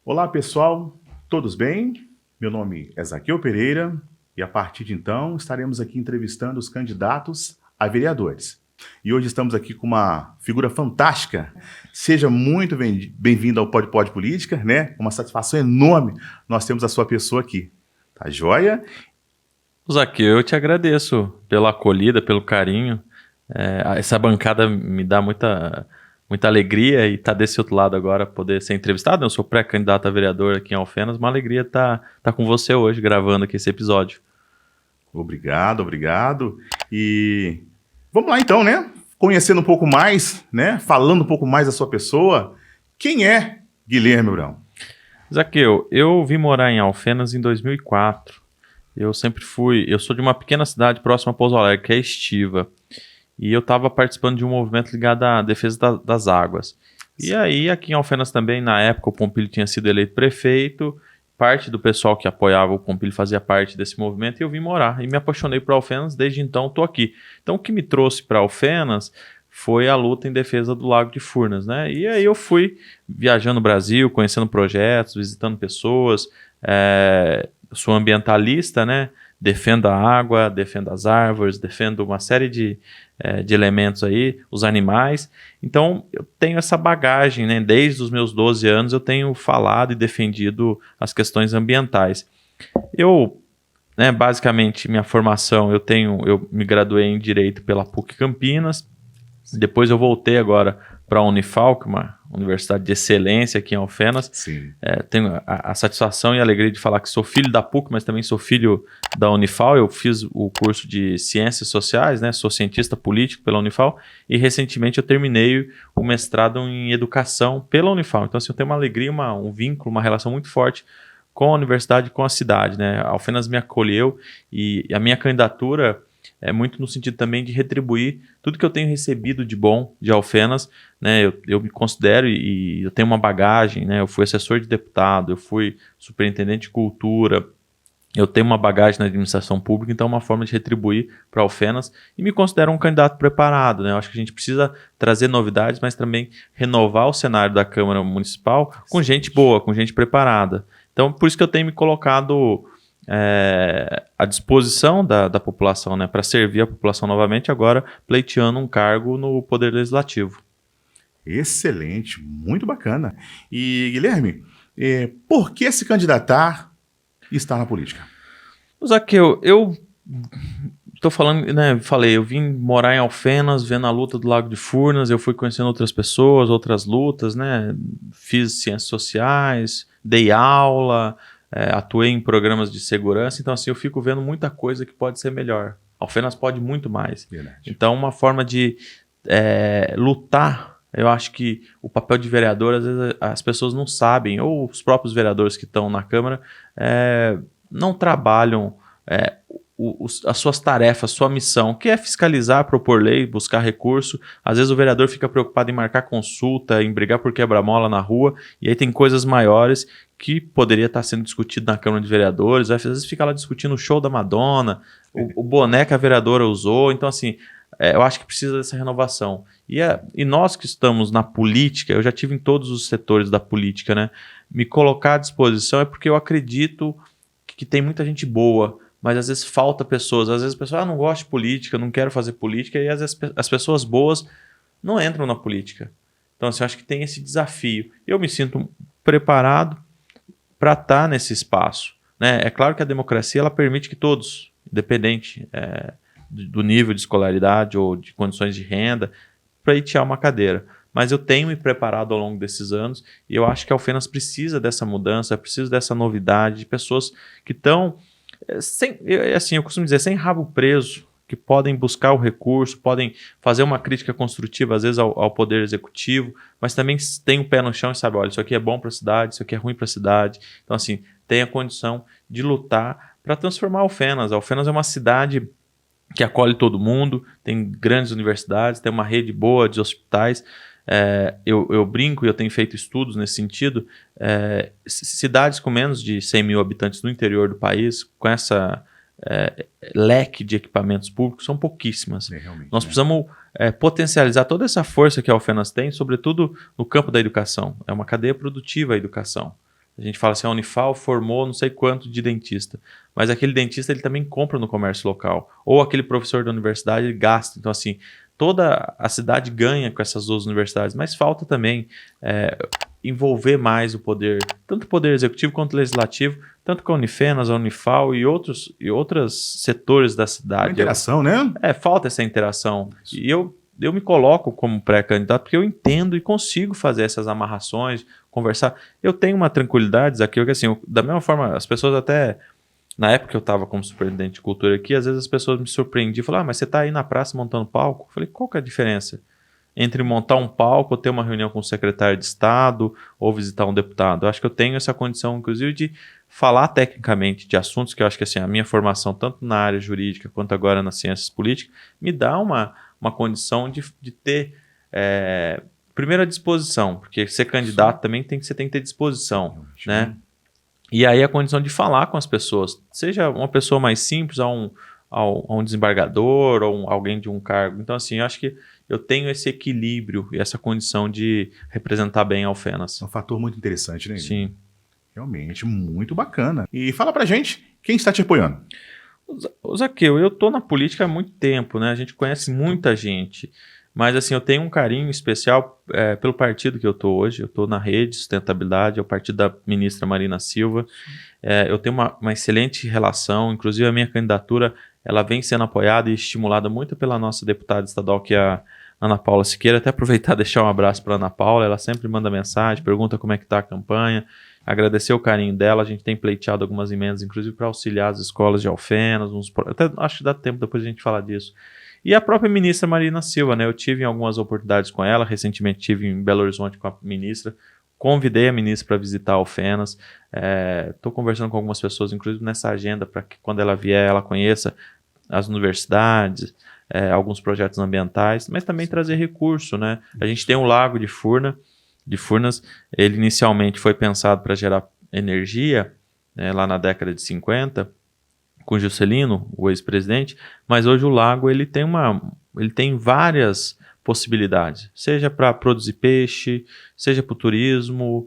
Olá pessoal, todos bem? Meu nome é Zaqueu Pereira e a partir de então estaremos aqui entrevistando os candidatos a vereadores. E hoje estamos aqui com uma figura fantástica. Seja muito bem-vindo ao Pod Política, né? Uma satisfação enorme nós temos a sua pessoa aqui. Tá joia? Zaqueu, eu te agradeço pela acolhida, pelo carinho. Essa bancada me dá muita alegria e estar desse outro lado agora, poder ser entrevistado. Eu sou pré-candidato a vereador aqui em Alfenas, uma alegria estar com você hoje, gravando aqui esse episódio. Obrigado. E vamos lá então, né? Conhecendo um pouco mais, né? Falando um pouco mais da sua pessoa. Quem é Guilherme Brão? Zaqueu, eu vim morar em Alfenas em 2004. Eu sou de uma pequena cidade próxima a Pouso Alegre, que é Estiva. E eu estava participando de um movimento ligado à defesa das águas. E aí, aqui em Alfenas também, na época, o Pompilho tinha sido eleito prefeito. Parte do pessoal que apoiava o Pompilho fazia parte desse movimento e eu vim morar. E me apaixonei por Alfenas, desde então estou aqui. Então, o que me trouxe para Alfenas foi a luta em defesa do Lago de Furnas, né? E aí eu fui viajando o Brasil, conhecendo projetos, visitando pessoas. Sou ambientalista, né? Defendo a água, defendo as árvores, defendo uma série de elementos aí, os animais. Então, eu tenho essa bagagem, né? Desde os meus 12 anos eu tenho falado e defendido as questões ambientais. Basicamente, minha formação, eu me graduei em Direito pela PUC Campinas, depois eu voltei agora para a Unifal, que é uma universidade de excelência aqui em Alfenas. Sim. Tenho a satisfação e a alegria de falar que sou filho da PUC, mas também sou filho da Unifal. Eu fiz o curso de Ciências Sociais, né? Sou cientista político pela Unifal e recentemente eu terminei o mestrado em Educação pela Unifal. Então, assim, eu tenho uma alegria, um vínculo, uma relação muito forte com a universidade e com a cidade, né? A Alfenas me acolheu e a minha candidatura é muito no sentido também de retribuir tudo que eu tenho recebido de bom de Alfenas, né? Eu me considero e eu tenho uma bagagem, né? Eu fui assessor de deputado, eu fui superintendente de cultura, eu tenho uma bagagem na administração pública, então é uma forma de retribuir para Alfenas e me considero um candidato preparado, né? Eu acho que a gente precisa trazer novidades, mas também renovar o cenário da Câmara Municipal com gente boa, com gente preparada. Então, por isso que eu tenho me colocado à disposição da população, né, para servir a população novamente, agora pleiteando um cargo no Poder Legislativo. Excelente, muito bacana. E, Guilherme, por que se candidatar e estar na política? Zaqueu, eu estou falando, né, eu vim morar em Alfenas, vendo a luta do Lago de Furnas, eu fui conhecendo outras pessoas, outras lutas, né, fiz ciências sociais, dei aula, atuei em programas de segurança, então assim, eu fico vendo muita coisa que pode ser melhor. Alfenas pode muito mais. Verdade. Então, uma forma de lutar, eu acho que o papel de vereador, às vezes as pessoas não sabem, ou os próprios vereadores que estão na Câmara não trabalham as suas tarefas, sua missão, que é fiscalizar, propor lei, buscar recurso. Às vezes o vereador fica preocupado em marcar consulta, em brigar por quebra-mola na rua, e aí tem coisas maiores que poderia estar sendo discutido na Câmara de Vereadores. Às vezes fica lá discutindo o show da Madonna, o boné que a vereadora usou. Então, assim, eu acho que precisa dessa renovação. E nós que estamos na política, eu já tive em todos os setores da política, né? Me colocar à disposição é porque eu acredito que tem muita gente boa, mas às vezes falta pessoas. Às vezes a pessoa não gosta de política, não quero fazer política, e às vezes as pessoas boas não entram na política. Então, assim, eu acho que tem esse desafio. Eu me sinto preparado para estar nesse espaço, né? É claro que a democracia ela permite que todos, independente do nível de escolaridade ou de condições de renda, pleitear uma cadeira. Mas eu tenho me preparado ao longo desses anos e eu acho que a Alfenas precisa dessa mudança, precisa dessa novidade, de pessoas que estão eu costumo dizer, sem rabo preso, que podem buscar o recurso, podem fazer uma crítica construtiva, às vezes, ao Poder Executivo, mas também tem um pé no chão e sabe, olha, isso aqui é bom para a cidade, isso aqui é ruim para a cidade. Então, assim, tem a condição de lutar para transformar Alfenas. Alfenas é uma cidade que acolhe todo mundo, tem grandes universidades, tem uma rede boa de hospitais. Eu brinco e eu tenho feito estudos nesse sentido. Cidades com menos de 100 mil habitantes no interior do país, com essa leque de equipamentos públicos, são pouquíssimas. Nós precisamos potencializar toda essa força que a Alfenas tem, sobretudo no campo da educação. É uma cadeia produtiva a educação. A gente fala assim, a Unifal formou não sei quanto de dentista, mas aquele dentista ele também compra no comércio local, ou aquele professor da universidade ele gasta. Então assim, toda a cidade ganha com essas duas universidades, mas falta também envolver mais o poder, tanto o poder executivo quanto o legislativo, tanto com a Unifenas, a Unifal e outros setores da cidade. A interação, né? Falta essa interação. E eu me coloco como pré-candidato porque eu entendo e consigo fazer essas amarrações, conversar. Eu tenho uma tranquilidade aqui, que assim, da mesma forma, as pessoas até, na época que eu estava como superintendente de cultura aqui, às vezes as pessoas me surpreendiam e falavam, mas você está aí na praça montando palco? Eu falei, qual que é a diferença entre montar um palco, ou ter uma reunião com o secretário de Estado, ou visitar um deputado? Eu acho que eu tenho essa condição, inclusive, de falar tecnicamente de assuntos que eu acho que assim, a minha formação, tanto na área jurídica quanto agora nas ciências políticas, me dá uma condição de ter, primeiro, a disposição, porque ser candidato também você tem que ter disposição, né? E aí a condição de falar com as pessoas, seja uma pessoa mais simples, a um desembargador, ou alguém de um cargo. Então, assim, eu acho que eu tenho esse equilíbrio e essa condição de representar bem a Alfenas. É um fator muito interessante, né? Sim. Realmente, muito bacana. E fala pra gente, quem está te apoiando? O Zaqueu, eu tô na política há muito tempo, né? A gente conhece muita gente, mas assim, eu tenho um carinho especial pelo partido que eu tô hoje. Eu tô na Rede Sustentabilidade, é o partido da ministra Marina Silva. Eu tenho uma excelente relação, inclusive a minha candidatura, ela vem sendo apoiada e estimulada muito pela nossa deputada estadual, que é a Ana Paula Siqueira. Até aproveitar e deixar um abraço para Ana Paula, ela sempre manda mensagem, pergunta como é que tá a campanha, agradecer o carinho dela. A gente tem pleiteado algumas emendas, inclusive para auxiliar as escolas de Alfenas, até acho que dá tempo depois a gente falar disso. E a própria ministra Marina Silva, né? Eu tive algumas oportunidades com ela, recentemente tive em Belo Horizonte com a ministra, convidei a ministra para visitar Alfenas, estou conversando com algumas pessoas, inclusive nessa agenda, para que quando ela vier ela conheça as universidades, alguns projetos ambientais, mas também trazer recurso, né? A gente tem um lago de Furnas, ele inicialmente foi pensado para gerar energia, lá na década de 50, com Juscelino, o ex-presidente, mas hoje o lago ele tem várias possibilidades, seja para produzir peixe, seja para o turismo,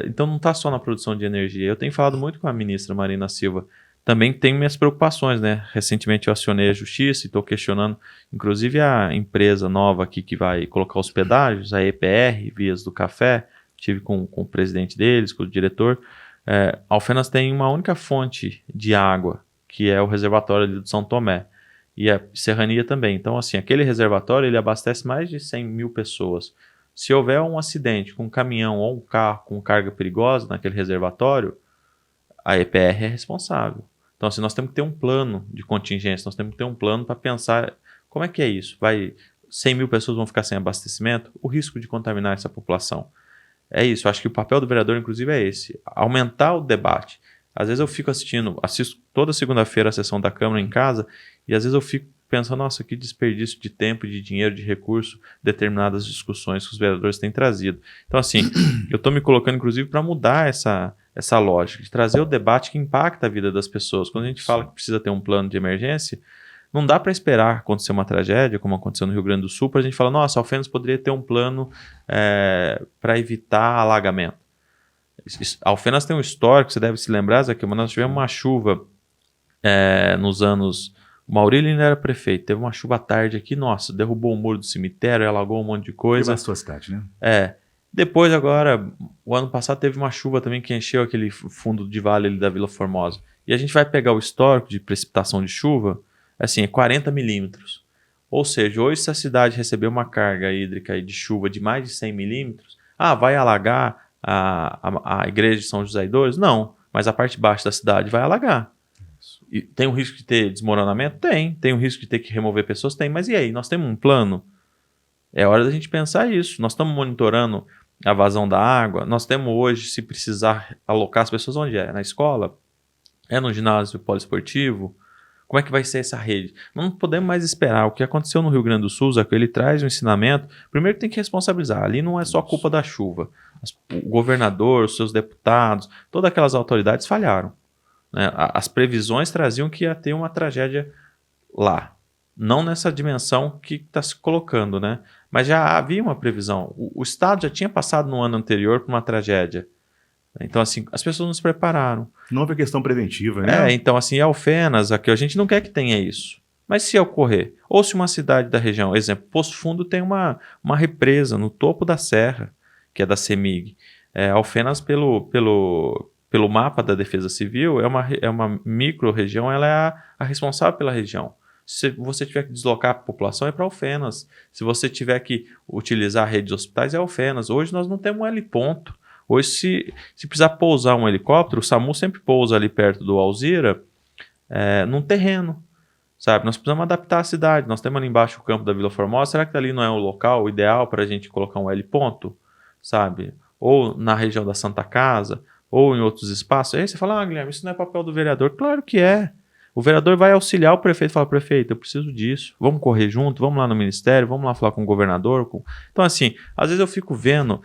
então não está só na produção de energia. Eu tenho falado muito com a ministra Marina Silva, também tenho minhas preocupações, né? Recentemente eu acionei a justiça e estou questionando, inclusive a empresa nova aqui que vai colocar os pedágios, a EPR, Vias do Café, tive com o presidente deles, com o diretor. Alfenas tem uma única fonte de água, que é o reservatório ali do São Tomé, e a Serrania também. Então, assim, aquele reservatório ele abastece mais de 100 mil pessoas. Se houver um acidente com um caminhão ou um carro com carga perigosa naquele reservatório, a EPR é responsável. Então, assim, nós temos que ter um plano de contingência, nós temos que ter um plano para pensar como é que é isso. 100 mil pessoas vão ficar sem abastecimento? O risco de contaminar essa população. É isso, eu acho que o papel do vereador, inclusive, é esse, aumentar o debate. Às vezes eu assisto toda segunda-feira a sessão da Câmara em casa, e às vezes eu fico pensando, nossa, que desperdício de tempo, de dinheiro, de recurso, determinadas discussões que os vereadores têm trazido. Então, assim, eu estou me colocando, inclusive, para mudar essa lógica, de trazer o debate que impacta a vida das pessoas. Quando a gente fala que precisa ter um plano de emergência, não dá para esperar acontecer uma tragédia, como aconteceu no Rio Grande do Sul, para a gente falar, nossa, Alfenas poderia ter um plano para evitar alagamento. Alfenas tem um histórico, você deve se lembrar, Zé, que nós tivemos uma chuva nos anos... O Maurílio ainda era prefeito, teve uma chuva à tarde aqui, nossa, derrubou o muro do cemitério, alagou um monte de coisa. Na sua cidade, né? Depois, agora, o ano passado teve uma chuva também que encheu aquele fundo de vale ali da Vila Formosa. E a gente vai pegar o histórico de precipitação de chuva, assim, 40 milímetros. Ou seja, hoje se a cidade receber uma carga hídrica aí de chuva de mais de 100 milímetros, vai alagar a igreja de São José e Dores? Não, mas a parte baixa da cidade vai alagar. E tem o risco de ter desmoronamento? Tem o risco de ter que remover pessoas? Tem, mas e aí? Nós temos um plano? É hora da gente pensar isso. Nós estamos monitorando a vazão da água, nós temos hoje, se precisar alocar as pessoas onde é? Na escola? É no ginásio poliesportivo? Como é que vai ser essa rede? Não podemos mais esperar. O que aconteceu no Rio Grande do Sul, Zaco, ele traz um ensinamento. Primeiro tem que responsabilizar. Ali não é só culpa da chuva. O governador, os seus deputados, todas aquelas autoridades falharam. Né? As previsões traziam que ia ter uma tragédia lá. Não nessa dimensão que está se colocando, né? Mas já havia uma previsão. O Estado já tinha passado no ano anterior por uma tragédia. Então, assim, as pessoas não se prepararam. Não houve questão preventiva, né? Então, assim, Alfenas, aqui, a gente não quer que tenha isso. Mas se ocorrer, ou se uma cidade da região, exemplo, Poço Fundo tem uma represa no topo da serra, que é da CEMIG. Alfenas, pelo mapa da Defesa Civil, é uma micro-região, ela é a responsável pela região. Se você tiver que deslocar a população, é para Alfenas. Se você tiver que utilizar a rede de hospitais, é Alfenas. Hoje nós não temos um heliponto. Hoje, se precisar pousar um helicóptero, o SAMU sempre pousa ali perto do Alzira, num terreno. Sabe? Nós precisamos adaptar a cidade. Nós temos ali embaixo o campo da Vila Formosa. Será que ali não é o local ideal para a gente colocar um heliponto? Sabe? Ou na região da Santa Casa, ou em outros espaços. Aí você fala, Guilherme, isso não é papel do vereador. Claro que é. O vereador vai auxiliar o prefeito e fala, prefeito, eu preciso disso. Vamos correr junto, vamos lá no ministério, vamos lá falar com o governador. Então, assim, às vezes eu fico vendo...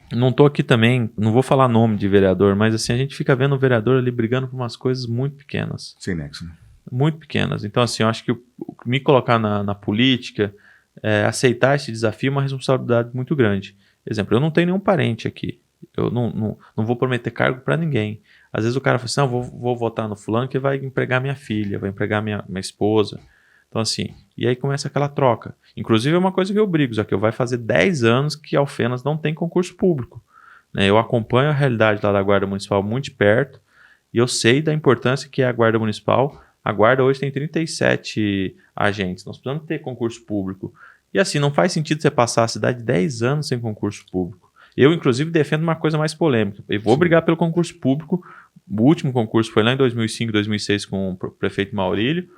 Não estou aqui também, não vou falar nome de vereador, mas assim, a gente fica vendo o vereador ali brigando por umas coisas muito pequenas. Sem nexo, né? Muito pequenas. Então, assim, eu acho que me colocar na política, aceitar esse desafio é uma responsabilidade muito grande. Exemplo, eu não tenho nenhum parente aqui. Eu não vou prometer cargo para ninguém. Às vezes o cara fala assim, não, vou votar no fulano que vai empregar minha filha, vai empregar minha esposa. Então, assim, e aí começa aquela troca. Inclusive, é uma coisa que eu brigo, já que vai fazer 10 anos que Alfenas não tem concurso público. Né? Eu acompanho a realidade lá da Guarda Municipal muito de perto e eu sei da importância que é a Guarda Municipal. A Guarda hoje tem 37 agentes. Nós precisamos ter concurso público. E assim, não faz sentido você passar a cidade 10 anos sem concurso público. Eu, inclusive, defendo uma coisa mais polêmica. Eu vou brigar pelo concurso público. O último concurso foi lá em 2005, 2006 com o prefeito Maurílio.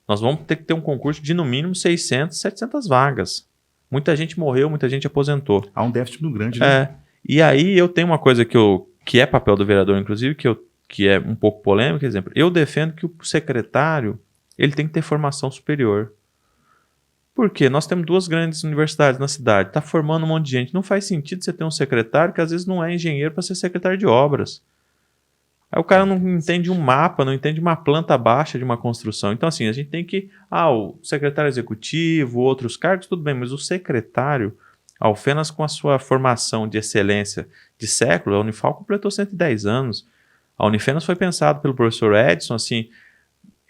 Nós vamos ter que ter um concurso de, no mínimo, 600, 700 vagas. Muita gente morreu, muita gente aposentou. Há um déficit muito grande, né? E aí eu tenho uma coisa que é papel do vereador, inclusive, que é um pouco polêmica. Exemplo, eu defendo que o secretário ele tem que ter formação superior. Por quê? Nós temos 2 grandes universidades na cidade. Está formando um monte de gente. Não faz sentido você ter um secretário que às vezes não é engenheiro para ser secretário de obras. Aí o cara não entende um mapa, não entende uma planta baixa de uma construção. Então, assim, a gente tem que... o secretário executivo, outros cargos, tudo bem, mas o secretário, Alfenas com a sua formação de excelência de século, a Unifal completou 110 anos. A Unifenas foi pensado pelo professor Edson, assim,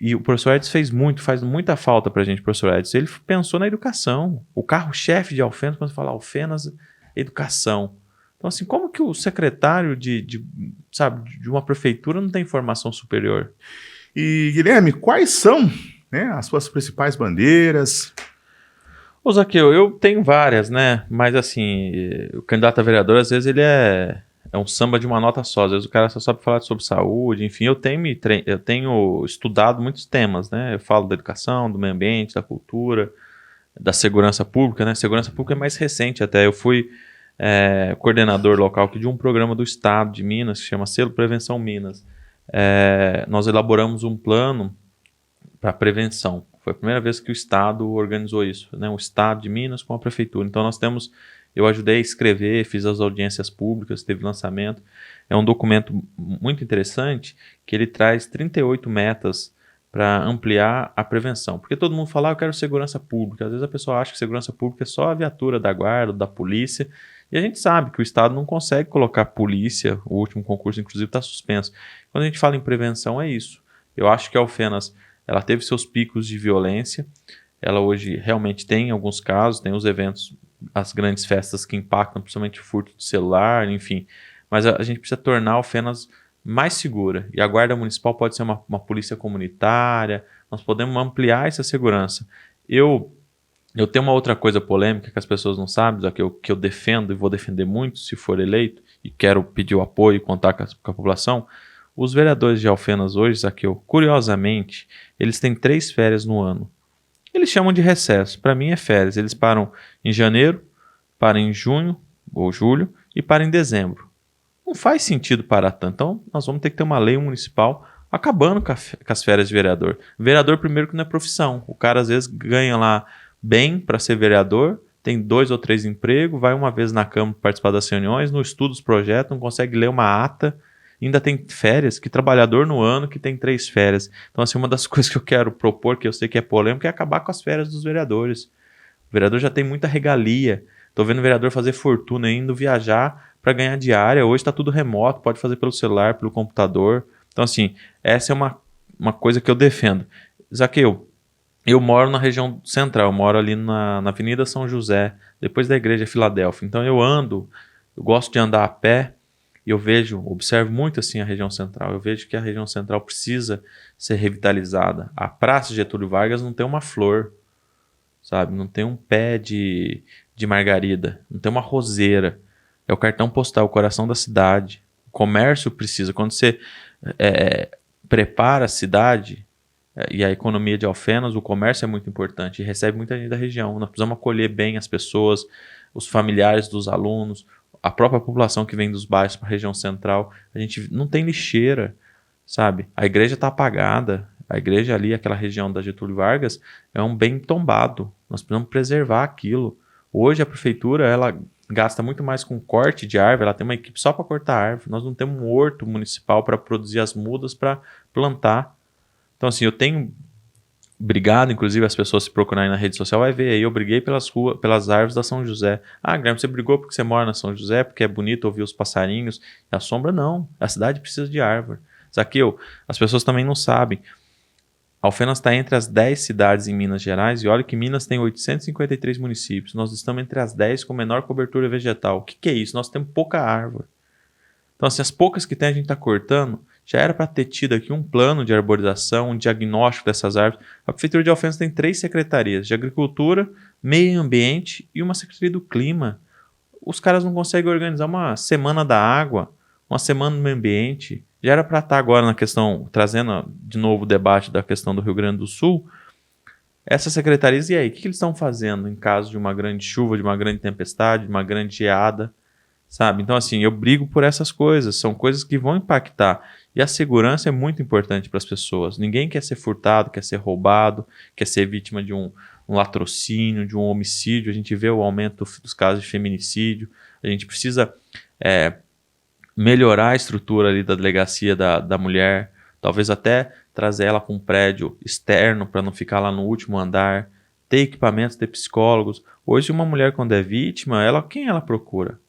e o professor Edson faz muita falta pra gente, professor Edson. Ele pensou na educação. O carro-chefe de Alfenas, quando você fala Alfenas, educação. Então, assim, como que o secretário de uma prefeitura não tem formação superior? E, Guilherme, quais são, né, as suas principais bandeiras? Ô, Zaqueu, eu tenho várias, né? Mas, assim, o candidato a vereador, às vezes, ele é um samba de uma nota só. Às vezes o cara só sabe falar sobre saúde, enfim. Eu tenho estudado muitos temas, né? Eu falo da educação, do meio ambiente, da cultura, da segurança pública, né? Segurança pública é mais recente até. Eu fui... coordenador local aqui de um programa do estado de Minas, que chama Selo Prevenção Minas. Nós elaboramos um plano para prevenção. Foi a primeira vez que o estado organizou isso, né? O estado de Minas com a prefeitura. Então eu ajudei a escrever, fiz as audiências públicas, teve lançamento. É um documento muito interessante que ele traz 38 metas para ampliar a prevenção. Porque todo mundo fala, eu quero segurança pública. Às vezes a pessoa acha que segurança pública é só a viatura da guarda, da polícia. E a gente sabe que o Estado não consegue colocar polícia. O último concurso, inclusive, está suspenso. Quando a gente fala em prevenção, é isso. Eu acho que a Alfenas ela teve seus picos de violência. Ela hoje realmente tem alguns casos, tem os eventos, as grandes festas que impactam, principalmente o furto de celular, enfim. Mas a gente precisa tornar a Alfenas mais segura. E a Guarda Municipal pode ser uma polícia comunitária. Nós podemos ampliar essa segurança. Eu tenho uma outra coisa polêmica que as pessoas não sabem, que eu defendo e vou defender muito se for eleito, e quero pedir o apoio e contar com a população. Os vereadores de Alfenas hoje, Zaqueu, curiosamente, eles têm 3 férias no ano. Eles chamam de recesso. Para mim é férias. Eles param em janeiro, param em junho ou julho e param em dezembro. Não faz sentido parar tanto. Então, nós vamos ter que ter uma lei municipal acabando com as férias de vereador. Vereador, primeiro, que não é profissão. O cara, às vezes, ganha lá bem para ser vereador, tem 2 ou 3 empregos, vai uma vez na Câmara participar das reuniões, não estuda os projetos, não consegue ler uma ata, ainda tem férias. Que trabalhador no ano que tem 3 férias. Então, assim, uma das coisas que eu quero propor, que eu sei que é polêmico, é acabar com as férias dos vereadores. O vereador já tem muita regalia. Estou vendo o vereador fazer fortuna indo viajar para ganhar diária. Hoje está tudo remoto, pode fazer pelo celular, pelo computador. Então, assim, essa é uma coisa que eu defendo. Zaqueu, eu moro na região central, eu moro ali na Avenida São José, depois da Igreja Filadélfia. Então, eu gosto de andar a pé e eu observo muito assim a região central. Eu vejo que a região central precisa ser revitalizada. A Praça Getúlio Vargas não tem uma flor, sabe? Não tem um pé de margarida, não tem uma roseira. É o cartão postal, o coração da cidade. O comércio precisa. Quando você prepara a cidade e a economia de Alfenas, o comércio é muito importante e recebe muita gente da região. Nós precisamos acolher bem as pessoas, os familiares dos alunos, a própria população que vem dos bairros para a região central. A gente não tem lixeira, sabe? A igreja está apagada. A igreja ali, aquela região da Getúlio Vargas, é um bem tombado. Nós precisamos preservar aquilo. Hoje a prefeitura, ela gasta muito mais com corte de árvore, ela tem uma equipe só para cortar árvore. Nós não temos um horto municipal para produzir as mudas para plantar. Então, assim, eu tenho brigado, inclusive as pessoas se procurarem na rede social, vai ver aí, eu briguei pelas árvores da São José. Ah, Guilherme, você brigou porque você mora na São José, porque é bonito ouvir os passarinhos e a sombra? Não, a cidade precisa de árvore. Zaqueu, as pessoas também não sabem. Alfenas está entre as 10 cidades em Minas Gerais e olha que Minas tem 853 municípios. Nós estamos entre as 10 com menor cobertura vegetal. O que é isso? Nós temos pouca árvore. Então, assim, as poucas que tem a gente está cortando. Já era para ter tido aqui um plano de arborização, um diagnóstico dessas árvores. A Prefeitura de Alfenas tem 3 secretarias, de Agricultura, Meio Ambiente e uma Secretaria do Clima. Os caras não conseguem organizar uma semana da água, uma semana do meio ambiente. Já era para estar agora na questão, trazendo de novo o debate da questão do Rio Grande do Sul. Essas secretarias, e aí, o que eles estão fazendo em caso de uma grande chuva, de uma grande tempestade, de uma grande geada? Sabe? Então, assim, eu brigo por essas coisas. São coisas que vão impactar. E a segurança é muito importante para as pessoas. Ninguém quer ser furtado, quer ser roubado, quer ser vítima de um latrocínio, de um homicídio. A gente vê o aumento dos casos de feminicídio. A gente precisa melhorar a estrutura ali da delegacia da mulher. Talvez até trazer ela para um prédio externo para não ficar lá no último andar. Ter equipamentos, ter psicólogos. Hoje, uma mulher, quando é vítima, quem ela procura?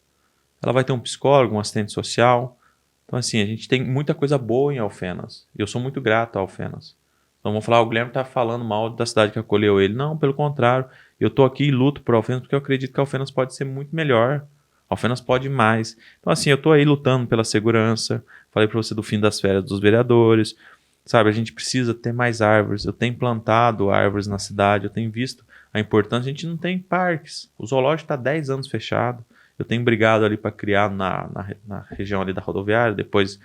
Ela vai ter um psicólogo, um assistente social. Então, assim, a gente tem muita coisa boa em Alfenas. E eu sou muito grato a Alfenas. Então, vão falar, o Guilherme está falando mal da cidade que acolheu ele. Não, pelo contrário. Eu estou aqui e luto por Alfenas porque eu acredito que Alfenas pode ser muito melhor. Alfenas pode mais. Então, assim, eu estou aí lutando pela segurança. Falei para você do fim das férias dos vereadores. Sabe, a gente precisa ter mais árvores. Eu tenho plantado árvores na cidade. Eu tenho visto a importância. A gente não tem parques. O zoológico está 10 anos fechado. Eu tenho brigado ali para criar na região ali da rodoviária, depois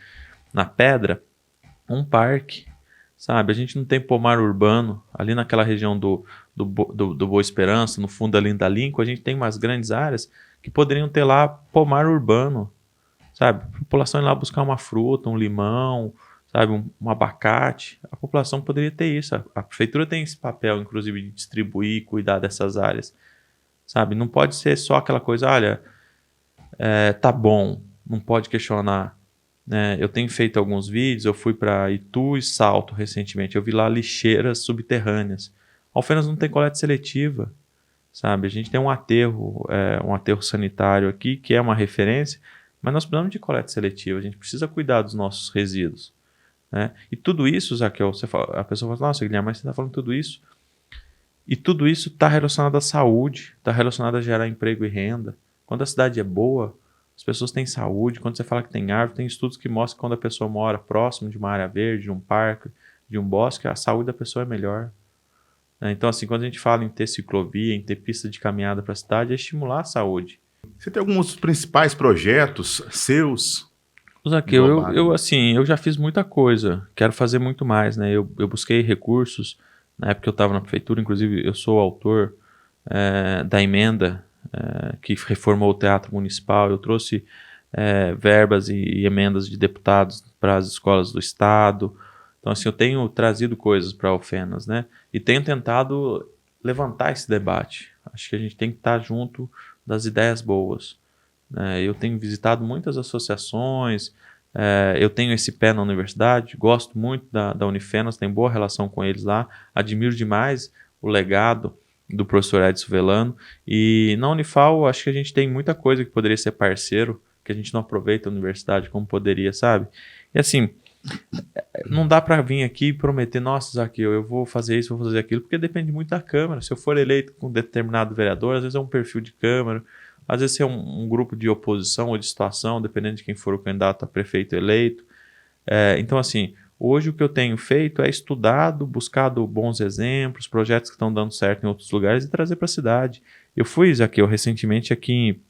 na Pedra, um parque, sabe? A gente não tem pomar urbano. Ali naquela região do Boa Esperança, no fundo ali da Lincoln, a gente tem umas grandes áreas que poderiam ter lá pomar urbano, sabe? A população ir lá buscar uma fruta, um limão, sabe? Um abacate. A população poderia ter isso. A prefeitura tem esse papel, inclusive, de distribuir e cuidar dessas áreas, sabe? Não pode ser só aquela coisa, olha... tá bom, não pode questionar. Eu tenho feito alguns vídeos, eu fui para Itu e Salto recentemente, eu vi lá lixeiras subterrâneas. Alfenas não tem coleta seletiva, sabe? A gente tem um aterro sanitário aqui, que é uma referência, mas nós precisamos de coleta seletiva, a gente precisa cuidar dos nossos resíduos. Né? E tudo isso, Zaqueu, a pessoa fala, nossa, Guilherme, mas você está falando tudo isso? E tudo isso está relacionado à saúde, está relacionado a gerar emprego e renda. Quando a cidade é boa, as pessoas têm saúde. Quando você fala que tem árvore, tem estudos que mostram que quando a pessoa mora próximo de uma área verde, de um parque, de um bosque, a saúde da pessoa é melhor. Então, assim, quando a gente fala em ter ciclovia, em ter pista de caminhada para a cidade, é estimular a saúde. Você tem alguns principais projetos seus? Zaqueu, eu já fiz muita coisa. Quero fazer muito mais, né? Eu busquei recursos. Na época que eu estava na prefeitura, inclusive, eu sou autor da emenda que reformou o Teatro Municipal. Eu trouxe verbas e emendas de deputados para as escolas do Estado. Então, assim, eu tenho trazido coisas para Alfenas, né? E tenho tentado levantar esse debate. Acho que a gente tem que estar junto das ideias boas. Eu tenho visitado muitas associações, eu tenho esse pé na universidade, gosto muito da Unifenas, tenho boa relação com eles lá, admiro demais o legado do professor Edson Velano. E na Unifal, acho que a gente tem muita coisa que poderia ser parceiro, que a gente não aproveita a universidade como poderia, sabe? E assim, não dá para vir aqui e prometer, nossa, Zaqueu, eu vou fazer isso, vou fazer aquilo, porque depende muito da Câmara. Se eu for eleito com determinado vereador, às vezes é um perfil de Câmara, às vezes é um grupo de oposição ou de situação, dependendo de quem for o candidato a prefeito eleito. Então, assim, hoje o que eu tenho feito é estudado, buscado bons exemplos, projetos que estão dando certo em outros lugares e trazer para a cidade. Eu fui, Zaqueu, recentemente aqui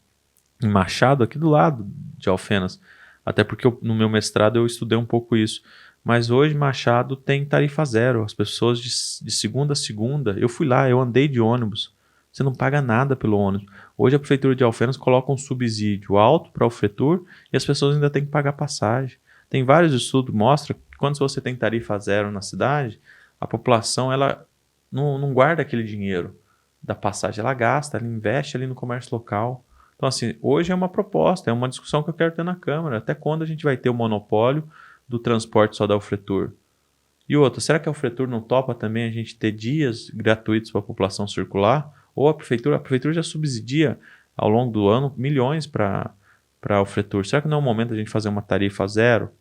em Machado, aqui do lado de Alfenas, até porque no meu mestrado eu estudei um pouco isso. Mas hoje Machado tem tarifa zero. As pessoas de segunda a segunda, eu fui lá, eu andei de ônibus. Você não paga nada pelo ônibus. Hoje a Prefeitura de Alfenas coloca um subsídio alto para o Ufretur e as pessoas ainda têm que pagar passagem. Tem vários estudos que mostram que quando você tem tarifa zero na cidade, a população ela não guarda aquele dinheiro da passagem, ela gasta, ela investe ali no comércio local. Então, assim, hoje é uma proposta, é uma discussão que eu quero ter na Câmara. Até quando a gente vai ter o monopólio do transporte só da Ufretur? E outra, será que a Ufretur não topa também a gente ter dias gratuitos para a população circular? Ou a Prefeitura já subsidia ao longo do ano milhões para a Ufretur. Será que não é o momento a gente fazer uma tarifa zero?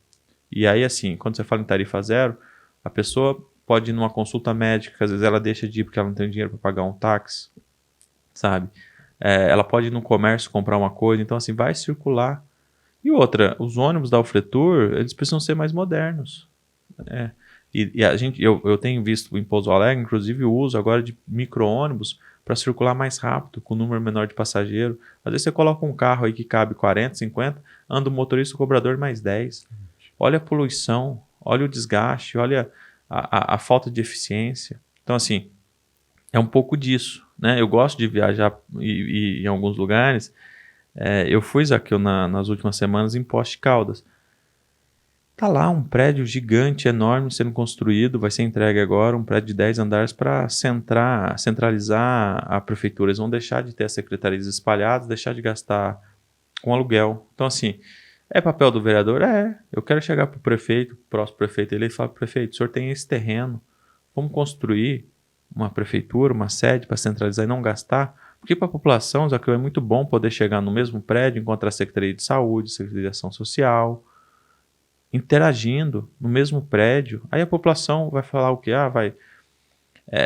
E aí, assim, quando você fala em tarifa zero, a pessoa pode ir numa consulta médica, às vezes ela deixa de ir porque ela não tem dinheiro para pagar um táxi, sabe? Ela pode ir no comércio comprar uma coisa, então assim, vai circular. E outra, os ônibus da Ufretur, eles precisam ser mais modernos. Eu tenho visto em Pouso Alegre, inclusive o uso agora de micro-ônibus para circular mais rápido, com um número menor de passageiro. Às vezes você coloca um carro aí que cabe 40, 50, anda o motorista e o cobrador mais 10. Olha a poluição, olha o desgaste, olha a falta de eficiência. Então assim, é um pouco disso, né? Eu gosto de viajar em alguns lugares. Eu fui aqui nas últimas semanas em Poços de Caldas. Tá lá um prédio gigante, enorme, sendo construído, vai ser entregue agora, um prédio de 10 andares para centralizar a prefeitura. Eles vão deixar de ter as secretarias espalhadas, deixar de gastar com aluguel. Então, assim, é papel do vereador? Eu quero chegar para o prefeito, próximo prefeito eleito, e falar: prefeito, o senhor tem esse terreno, vamos construir uma prefeitura, uma sede para centralizar e não gastar? Porque para a população, Zaqueu, é muito bom poder chegar no mesmo prédio, encontrar a Secretaria de Saúde, Secretaria de Ação Social, interagindo no mesmo prédio. Aí a população vai falar o quê?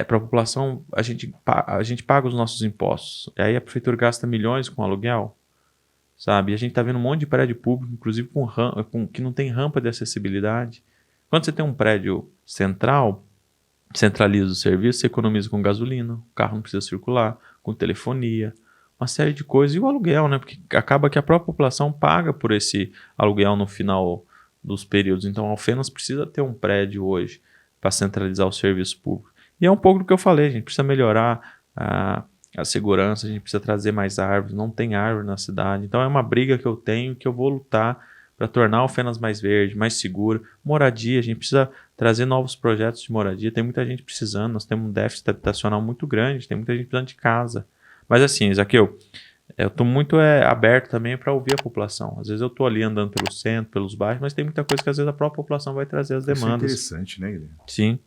Para a população, a gente paga os nossos impostos. E aí a prefeitura gasta milhões com aluguel, sabe? E a gente está vendo um monte de prédio público, inclusive que não tem rampa de acessibilidade. Quando você tem um prédio central, centraliza o serviço, você economiza com gasolina, o carro não precisa circular, com telefonia, uma série de coisas. E o aluguel, né? Porque acaba que a própria população paga por esse aluguel no final dos períodos. Então, Alfenas precisa ter um prédio hoje para centralizar o serviço público. E é um pouco do que eu falei, a gente precisa melhorar a segurança, a gente precisa trazer mais árvores, não tem árvore na cidade. Então, é uma briga que eu tenho, que eu vou lutar para tornar Alfenas mais verde, mais segura. Moradia, a gente precisa trazer novos projetos de moradia. Tem muita gente precisando, nós temos um déficit habitacional muito grande, tem muita gente precisando de casa. Mas assim, Zaqueu, eu estou muito aberto também para ouvir a população. Às vezes eu estou ali andando pelo centro, pelos bairros, mas tem muita coisa que às vezes a própria população vai trazer as demandas. Isso é interessante, né, Guilherme? Sim.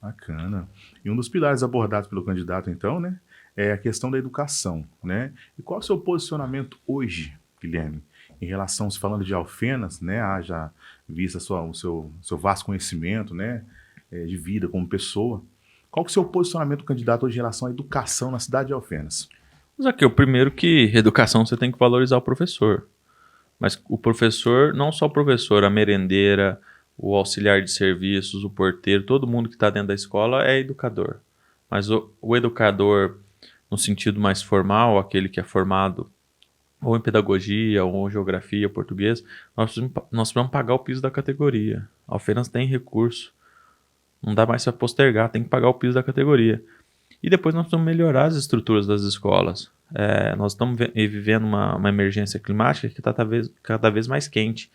Bacana. E um dos pilares abordados pelo candidato, então, né, é a questão da educação, né? E qual é o seu posicionamento hoje, Guilherme, em relação, falando de Alfenas, né, haja vista o seu vasto conhecimento, né, de vida como pessoa, qual que é o seu posicionamento do candidato hoje em relação à educação na cidade de Alfenas? Mas aqui, o primeiro que educação você tem que valorizar o professor. Mas o professor, não só o professor, a merendeira, o auxiliar de serviços, o porteiro, todo mundo que está dentro da escola é educador. Mas o educador, no sentido mais formal, aquele que é formado ou em pedagogia, ou em geografia, português, nós precisamos pagar o piso da categoria. A Alfenas tem recurso. Não dá mais para postergar, tem que pagar o piso da categoria. E depois nós precisamos melhorar as estruturas das escolas. Nós estamos vivendo uma emergência climática que está cada vez mais quente.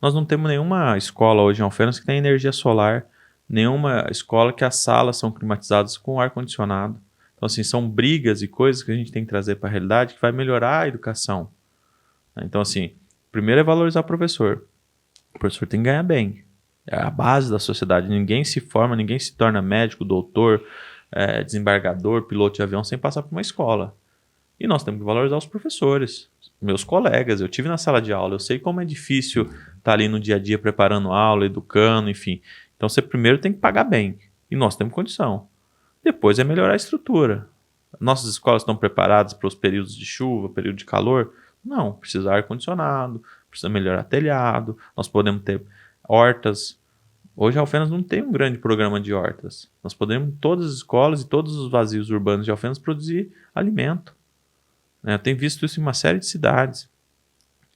Nós não temos nenhuma escola hoje em Alfenas que tem energia solar, nenhuma escola que as salas são climatizadas com ar-condicionado. Então, assim, são brigas e coisas que a gente tem que trazer para a realidade que vai melhorar a educação. Então, assim, primeiro é valorizar o professor. O professor tem que ganhar bem. É a base da sociedade. Ninguém se forma, ninguém se torna médico, doutor, desembargador, piloto de avião sem passar por uma escola. E nós temos que valorizar os professores, meus colegas. Eu tive na sala de aula, eu sei como é difícil estar ali no dia a dia preparando aula, educando, enfim. Então você primeiro tem que pagar bem. E nós temos condição. Depois é melhorar a estrutura. Nossas escolas estão preparadas para os períodos de chuva, período de calor? Não, precisa de ar-condicionado, precisa melhorar telhado, nós podemos ter hortas. Hoje a Alfenas não tem um grande programa de hortas. Nós podemos, todas as escolas e todos os vazios urbanos de Alfenas, produzir alimento. Eu tenho visto isso em uma série de cidades.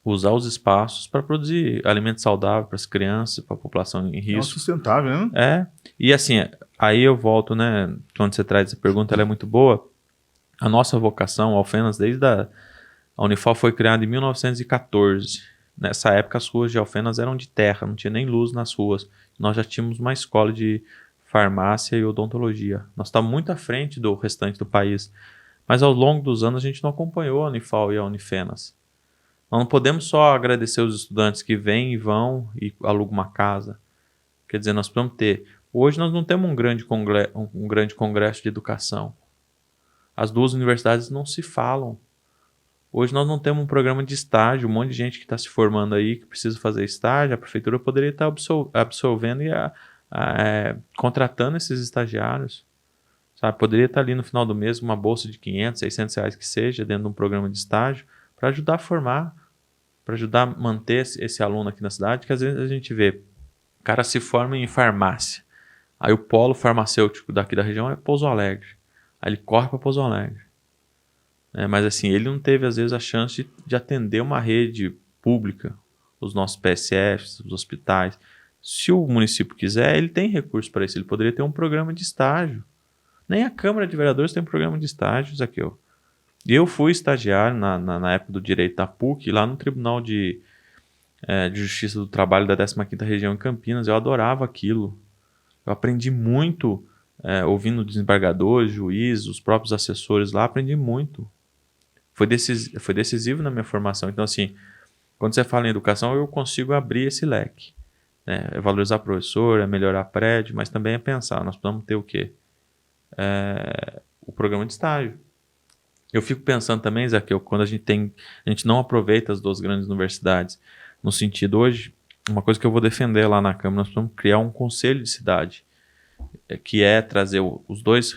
Usar os espaços para produzir alimento saudável para as crianças, para a população em risco. É sustentável, né? E assim, aí eu volto, né? Quando você traz essa pergunta, ela é muito boa. A nossa vocação, Alfenas, desde a Unifal foi criada em 1914. Nessa época, as ruas de Alfenas eram de terra, não tinha nem luz nas ruas. Nós já tínhamos uma escola de farmácia e odontologia. Nós estamos muito à frente do restante do país. Mas ao longo dos anos, a gente não acompanhou a Unifal e a Unifenas. Nós não podemos só agradecer os estudantes que vêm e vão e alugam uma casa. Quer dizer, nós precisamos ter... Hoje nós não temos um grande congresso de educação. As duas universidades não se falam. Hoje nós não temos um programa de estágio, um monte de gente que está se formando aí, que precisa fazer estágio, a prefeitura poderia estar absorvendo e contratando esses estagiários. Sabe? Poderia estar ali no final do mês uma bolsa de 500, 600 reais que seja, dentro de um programa de estágio, para ajudar a formar, para ajudar a manter esse aluno aqui na cidade, que às vezes a gente vê, o cara se forma em farmácia, aí o polo farmacêutico daqui da região é Pouso Alegre, aí ele corre para Pouso Alegre. Mas assim, ele não teve às vezes a chance de atender uma rede pública, os nossos PSFs, os hospitais. Se o município quiser, ele tem recurso para isso, ele poderia ter um programa de estágio. Nem a Câmara de Vereadores tem um programa de estágios aqui. Eu fui estagiário na época do direito da PUC, lá no Tribunal de Justiça do Trabalho da 15ª Região em Campinas. Eu adorava aquilo. Eu aprendi muito ouvindo desembargadores, juízes, os próprios assessores lá, aprendi muito. Foi decisivo na minha formação. Então, assim, quando você fala em educação, eu consigo abrir esse leque. É valorizar professor, é melhorar prédio, mas também é pensar. Nós precisamos ter o quê? O programa de estágio. Eu fico pensando também, Zaqueu, quando a gente não aproveita as duas grandes universidades, no sentido hoje, uma coisa que eu vou defender lá na Câmara, nós precisamos criar um conselho de cidade, que é trazer os dois,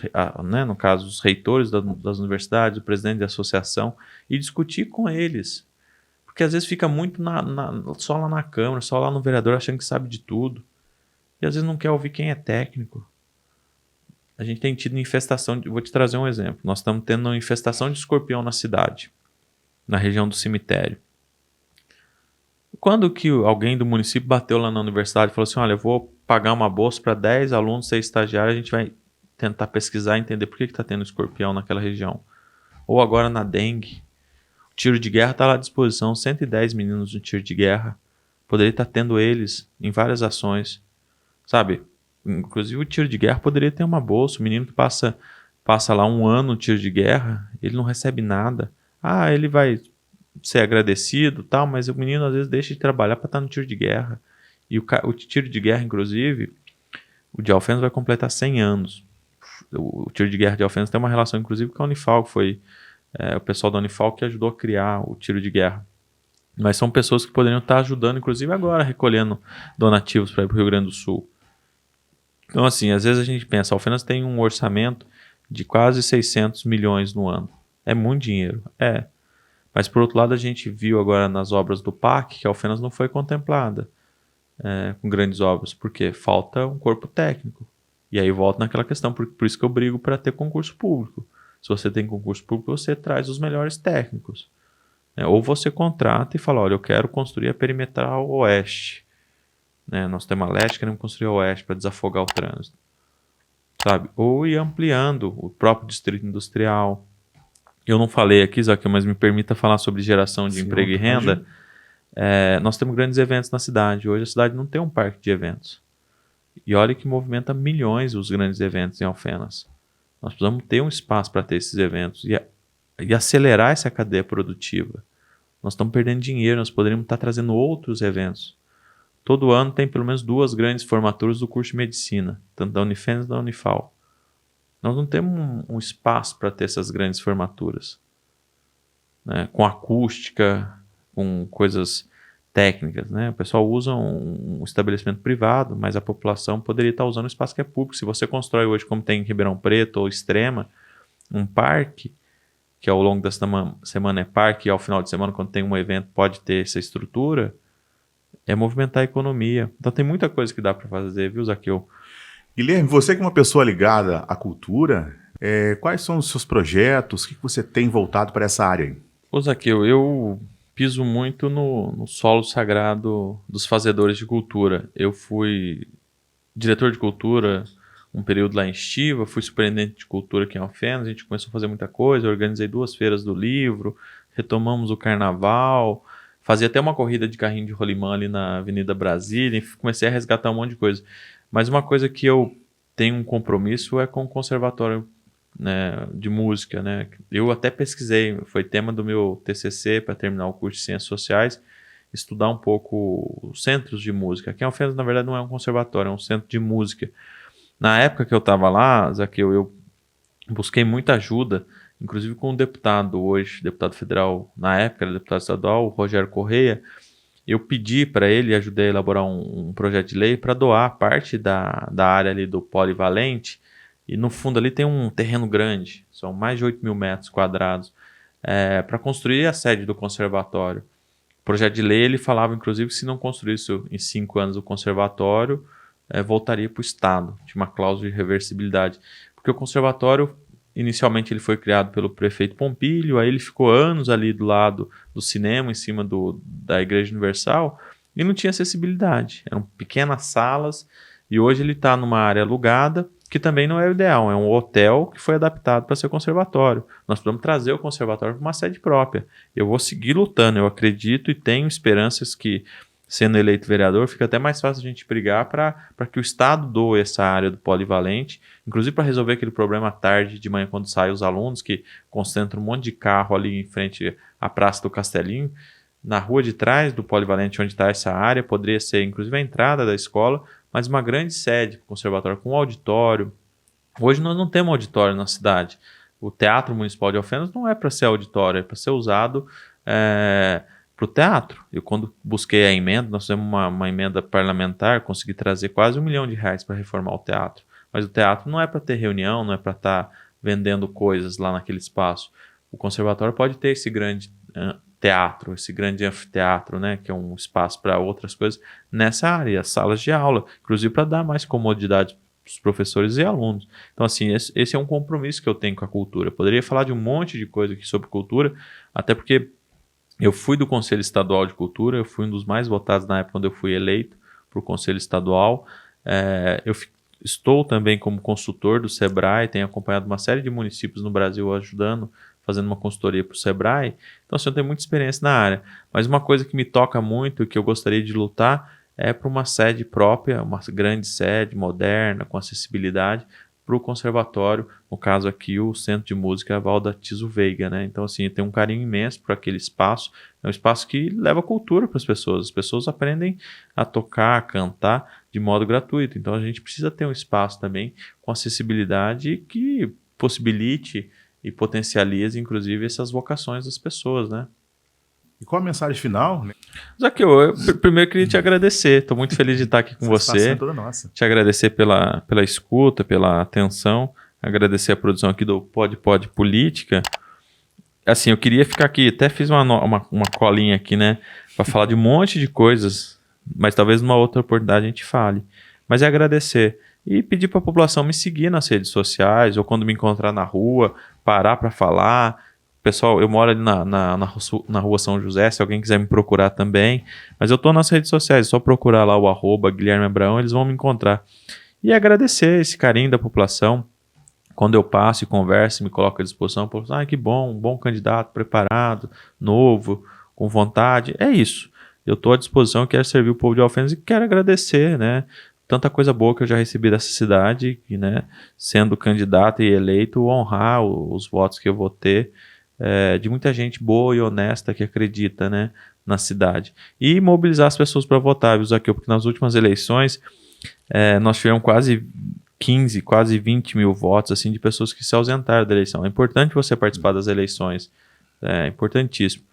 no caso, os reitores das universidades, o presidente da associação, e discutir com eles. Porque às vezes fica muito só lá na Câmara, só lá no vereador, achando que sabe de tudo. E às vezes não quer ouvir quem é técnico. A gente tem tido infestação, vou te trazer um exemplo. Nós estamos tendo uma infestação de escorpião na cidade, na região do cemitério. Quando que alguém do município bateu lá na universidade e falou assim, olha, eu vou pagar uma bolsa para 10 alunos ser estagiário, a gente vai tentar pesquisar e entender por que está tendo escorpião naquela região. Ou agora na dengue. O tiro de guerra está lá à disposição, 110 meninos no tiro de guerra. Poderia estar tendo eles em várias ações, sabe? Inclusive o tiro de guerra poderia ter uma bolsa. O menino que passa lá um ano no tiro de guerra, ele não recebe nada. Ele vai ser agradecido, tal, mas o menino às vezes deixa de trabalhar para estar no tiro de guerra. E o tiro de guerra, inclusive, o de Alfenas vai completar 100 anos. O tiro de guerra de Alfenas tem uma relação, inclusive, com a Unifal, que foi o pessoal da Unifal que ajudou a criar o tiro de guerra. Mas são pessoas que poderiam estar ajudando, inclusive agora, recolhendo donativos para ir para o Rio Grande do Sul. Então, assim, às vezes a gente pensa, a Alfenas tem um orçamento de quase 600 milhões no ano. É muito dinheiro, Mas, por outro lado, a gente viu agora nas obras do PAC que a Alfenas não foi contemplada com grandes obras, porque falta um corpo técnico. E aí volta naquela questão, por isso que eu brigo para ter concurso público. Se você tem concurso público, você traz os melhores técnicos. Ou você contrata e fala, olha, eu quero construir a perimetral oeste. Nós temos a leste, queremos construir a oeste para desafogar o trânsito. Sabe? Ou ir ampliando o próprio distrito industrial. Eu não falei aqui, Zaqueu, mas me permita falar sobre geração de emprego e renda. Nós temos grandes eventos na cidade. Hoje a cidade não tem um parque de eventos. E olha que movimenta milhões os grandes eventos em Alfenas. Nós precisamos ter um espaço para ter esses eventos e acelerar essa cadeia produtiva. Nós estamos perdendo dinheiro, nós poderíamos estar trazendo outros eventos. Todo ano tem pelo menos 2 grandes formaturas do curso de medicina, tanto da Unifenas e da Unifal. Nós não temos um espaço para ter essas grandes formaturas. né, com acústica, com coisas técnicas, né? O pessoal usa um estabelecimento privado, mas a população poderia estar usando o espaço que é público. Se você constrói hoje, como tem em Ribeirão Preto ou Extrema, um parque, que ao longo da semana é parque, e ao final de semana, quando tem um evento, pode ter essa estrutura, é movimentar a economia. Então tem muita coisa que dá para fazer, viu, Zaqueu? Guilherme, você que é uma pessoa ligada à cultura, quais são os seus projetos? O que você tem voltado para essa área aí? Ô, Zaqueu, eu piso muito no solo sagrado dos fazedores de cultura. Eu fui diretor de cultura um período lá em Estiva, fui superintendente de cultura aqui em Alfenas, a gente começou a fazer muita coisa, eu organizei 2 feiras do livro, retomamos o carnaval, fazia até uma corrida de carrinho de rolimã ali na Avenida Brasília, e comecei a resgatar um monte de coisa. Mas uma coisa que eu tenho um compromisso é com o conservatório, né, de música, né? Eu até pesquisei, foi tema do meu TCC para terminar o curso de Ciências Sociais, estudar um pouco os centros de música. Aqui em Alfenas, na verdade, não é um conservatório, é um centro de música. Na época que eu estava lá, Zaqueu, eu busquei muita ajuda, inclusive com um deputado hoje, deputado federal, na época era deputado estadual, o Rogério Correia. Eu pedi para ele, ajudei a elaborar um projeto de lei para doar parte da área ali do polivalente, e no fundo ali tem um terreno grande, são mais de 8 mil metros quadrados, para construir a sede do conservatório. O projeto de lei ele falava, inclusive, que se não construísse em 5 anos o conservatório, voltaria para o Estado, tinha uma cláusula de reversibilidade. Porque o conservatório, inicialmente, ele foi criado pelo prefeito Pompílio, aí ele ficou anos ali do lado do cinema, em cima da Igreja Universal, e não tinha acessibilidade. Eram pequenas salas, e hoje ele está numa área alugada, que também não é o ideal, é um hotel que foi adaptado para ser conservatório. Nós precisamos trazer o conservatório para uma sede própria. Eu vou seguir lutando, eu acredito e tenho esperanças que, sendo eleito vereador, fica até mais fácil a gente brigar para que o Estado doe essa área do polivalente, inclusive para resolver aquele problema à tarde, de manhã, quando saem os alunos, que concentram um monte de carro ali em frente à Praça do Castelinho. Na rua de trás do polivalente, onde está essa área, poderia ser inclusive a entrada da escola, mas uma grande sede, conservatório com auditório. Hoje nós não temos auditório na cidade. O Teatro Municipal de Alfenas não é para ser auditório, é para ser usado para o teatro. Eu, quando busquei a emenda, nós fizemos uma emenda parlamentar, consegui trazer quase R$1 milhão para reformar o teatro. Mas o teatro não é para ter reunião, não é para estar vendendo coisas lá naquele espaço. O conservatório pode ter esse grande teatro, esse grande anfiteatro, né, que é um espaço para outras coisas nessa área, as salas de aula, inclusive para dar mais comodidade para os professores e alunos. Então, assim, esse é um compromisso que eu tenho com a cultura. Eu poderia falar de um monte de coisa aqui sobre cultura, até porque eu fui do Conselho Estadual de Cultura, eu fui um dos mais votados na época quando eu fui eleito para o Conselho Estadual. Estou também como consultor do Sebrae, tenho acompanhado uma série de municípios no Brasil ajudando, fazendo uma consultoria para o Sebrae. Então, assim, eu tenho muita experiência na área. Mas uma coisa que me toca muito e que eu gostaria de lutar é para uma sede própria, uma grande sede, moderna, com acessibilidade, para o conservatório, no caso aqui o Centro de Música Valda Tiso Veiga, né? Então, assim, eu tenho um carinho imenso por aquele espaço. É um espaço que leva cultura para as pessoas aprendem a tocar, a cantar de modo gratuito. Então, a gente precisa ter um espaço também com acessibilidade que possibilite e potencialize, inclusive, essas vocações das pessoas, né? E qual a mensagem final? Zaqueu, eu primeiro queria te agradecer. Estou muito feliz de estar aqui com você. Toda nossa. Te agradecer pela escuta, pela atenção. Agradecer a produção aqui do Pod Política. Assim, eu queria ficar aqui, até fiz uma colinha aqui, né? Para falar de um monte de coisas, mas talvez numa outra oportunidade a gente fale. Mas é agradecer. E pedir para a população me seguir nas redes sociais, ou quando me encontrar na rua, parar para falar. Pessoal, eu moro ali na rua São José, se alguém quiser me procurar também. Mas eu estou nas redes sociais, é só procurar lá o @Guilherme Abraão, eles vão me encontrar. E agradecer esse carinho da população. Quando eu passo e converso, me coloco à disposição, que bom, um bom candidato, preparado, novo, com vontade. É isso. Eu estou à disposição, quero servir o povo de Alfenas e quero agradecer, né? Tanta coisa boa que eu já recebi dessa cidade, e, né, sendo candidato e eleito, honrar os votos que eu vou ter, de muita gente boa e honesta que acredita, né, na cidade. E mobilizar as pessoas para votar, viu, Zaqueu? Porque nas últimas eleições nós tivemos quase 15, quase 20 mil votos assim, de pessoas que se ausentaram da eleição. É importante você participar das eleições. É importantíssimo.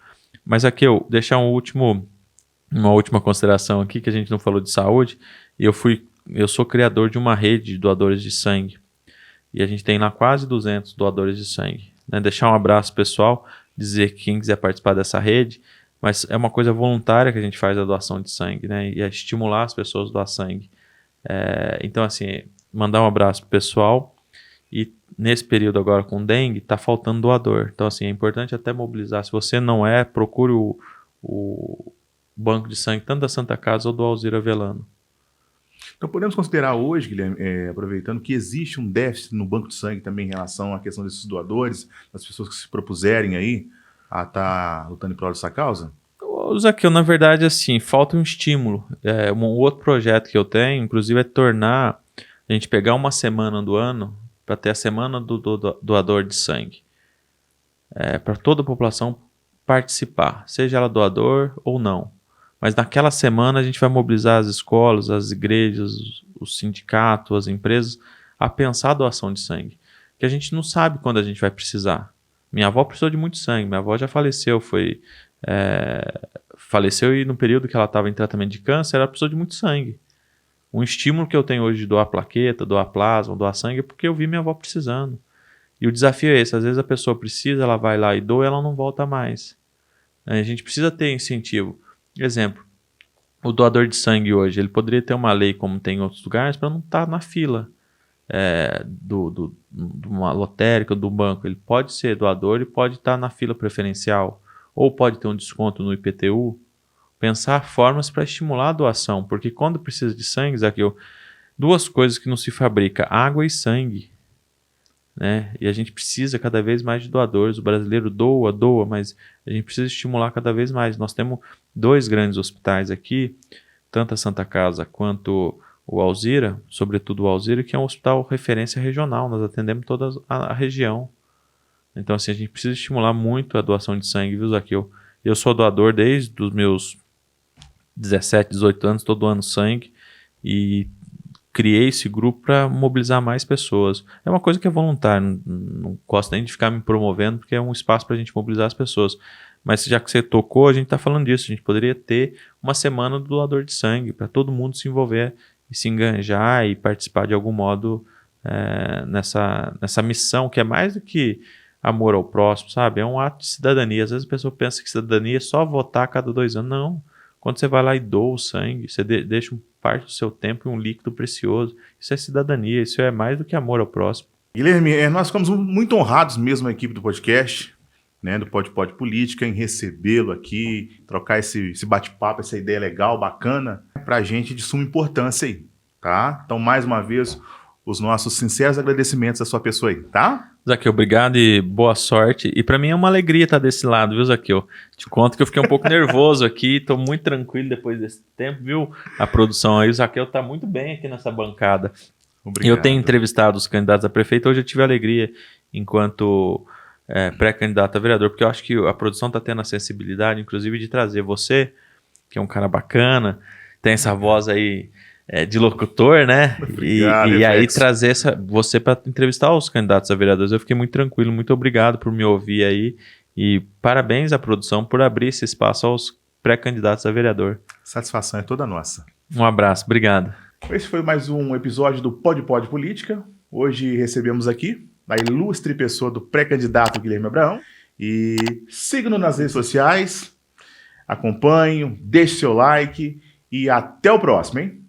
Mas aqui eu deixar uma última consideração aqui, que a gente não falou de saúde. Eu sou criador de uma rede de doadores de sangue. E a gente tem lá quase 200 doadores de sangue. Né? Deixar um abraço pessoal, dizer que quem quiser participar dessa rede, mas é uma coisa voluntária que a gente faz a doação de sangue, né? E é estimular as pessoas a doar sangue. Então, assim, mandar um abraço pro pessoal. E nesse período agora com dengue, está faltando doador. Então, assim, é importante até mobilizar. Se você não procure o banco de sangue, tanto da Santa Casa ou do Alzira Velano. Então podemos considerar hoje, Guilherme, aproveitando, que existe um déficit no banco de sangue também em relação à questão desses doadores, das pessoas que se propuserem aí a estar lutando em prol dessa causa? Zaqueu, na verdade, assim, falta um estímulo. Um outro projeto que eu tenho, inclusive, é tornar a gente pegar uma semana do ano para ter a semana do doador de sangue. Para toda a população participar, seja ela doador ou não. Mas naquela semana a gente vai mobilizar as escolas, as igrejas, os sindicatos, as empresas a pensar a doação de sangue. Que a gente não sabe quando a gente vai precisar. Minha avó precisou de muito sangue, minha avó já faleceu, faleceu e no período que ela estava em tratamento de câncer, ela precisou de muito sangue. Um estímulo que eu tenho hoje de doar plaqueta, doar plasma, doar sangue é porque eu vi minha avó precisando. E o desafio é esse, às vezes a pessoa precisa, ela vai lá e doa e ela não volta mais. A gente precisa ter incentivo. Exemplo, o doador de sangue hoje, ele poderia ter uma lei como tem em outros lugares para não estar na fila de uma lotérica, do banco. Ele pode ser doador e pode estar na fila preferencial, ou pode ter um desconto no IPTU. Pensar formas para estimular a doação, porque quando precisa de sangue, Zaqueu, duas coisas que não se fabrica, água e sangue. Né? E a gente precisa cada vez mais de doadores. O brasileiro doa, mas a gente precisa estimular cada vez mais. Nós temos 2 grandes hospitais aqui, tanto a Santa Casa quanto o Alzira, sobretudo o Alzira, que é um hospital referência regional. Nós atendemos toda a região. Então, assim, a gente precisa estimular muito a doação de sangue, viu, Zaqueu? Eu sou doador desde os meus 17, 18 anos, estou doando sangue e criei esse grupo para mobilizar mais pessoas. É uma coisa que é voluntária, não gosto nem de ficar me promovendo, porque é um espaço para a gente mobilizar as pessoas. Mas já que você tocou, a gente está falando disso. A gente poderia ter uma semana do doador de sangue, para todo mundo se envolver e se enganjar e participar de algum modo nessa missão, que é mais do que amor ao próximo, sabe? É um ato de cidadania. Às vezes a pessoa pensa que cidadania é só votar a cada 2 anos. Não. Quando você vai lá e doa o sangue, você deixa parte do seu tempo e um líquido precioso. Isso é cidadania, isso é mais do que amor ao próximo. Guilherme, nós ficamos muito honrados mesmo, a equipe do podcast, né, do Pod Política, em recebê-lo aqui, trocar esse bate-papo, essa ideia legal, bacana, pra gente de suma importância aí, tá? Então, mais uma vez, os nossos sinceros agradecimentos à sua pessoa aí, tá? Zaqueu, obrigado e boa sorte. E para mim é uma alegria estar desse lado, viu, Zaqueu? Te conto que eu fiquei um pouco nervoso aqui, estou muito tranquilo depois desse tempo, viu? A produção aí, o Zaqueu está muito bem aqui nessa bancada. Obrigado. Eu tenho entrevistado os candidatos a prefeito, hoje eu tive a alegria enquanto pré-candidato a vereador, porque eu acho que a produção está tendo a sensibilidade, inclusive, de trazer você, que é um cara bacana, tem essa voz aí de locutor, né? Obrigado, e aí trazer você para entrevistar os candidatos a vereadores. Eu fiquei muito tranquilo, muito obrigado por me ouvir aí e parabéns à produção por abrir esse espaço aos pré-candidatos a vereador. Satisfação é toda nossa. Um abraço, obrigado. Esse foi mais um episódio do Pod Política. Hoje recebemos aqui a ilustre pessoa do pré-candidato Guilherme Abraão. E siga-nos nas redes sociais, acompanhe, deixe seu like e até o próximo, hein?